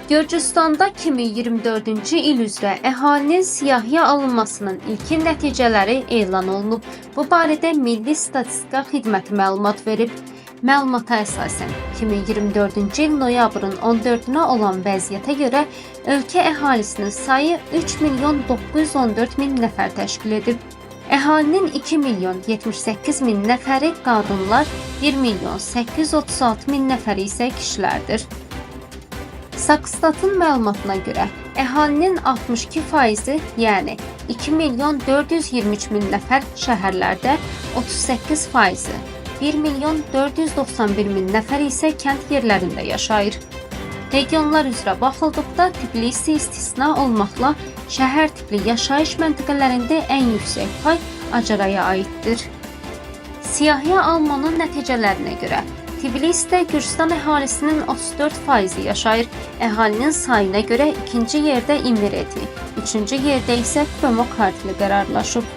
Gürcüstanda 2024-cü il üzrə əhalinin siyahıya alınmasının ilkin nəticələri elan olunub. Bu barədə Milli Statistika Xidməti məlumat verib. Məlumata əsasən 2024-cü il noyabrın 14-nə olan vəziyyətə görə ölkə əhalisinin sayı 3 milyon 914 min nəfər təşkil edib. Əhalinin 2 milyon 78 min nəfəri qadınlar, 1 milyon 836 min nəfəri isə kişilərdir. Sakstatın məlumatına görə əhalinin 62%, yəni 2 milyon 423 min nəfər şəhərlərdə, 38%, 1 milyon 491 min nəfər isə kənd yerlərində yaşayır. Regionlar üzrə baxıldıqda Tbilisi istisna olmaqla şəhər tipli yaşayış məntəqələrində ən yüksək pay Acaraya aiddir. Siyahıya almanın nəticələrinə görə Tbilisidə Gürcüstan əhalisinin 34% yaşayır. Əhalinin sayına görə ikinci yerdə İmreti, üçüncü yerdə isə Kromo kartili qərarlaşıb.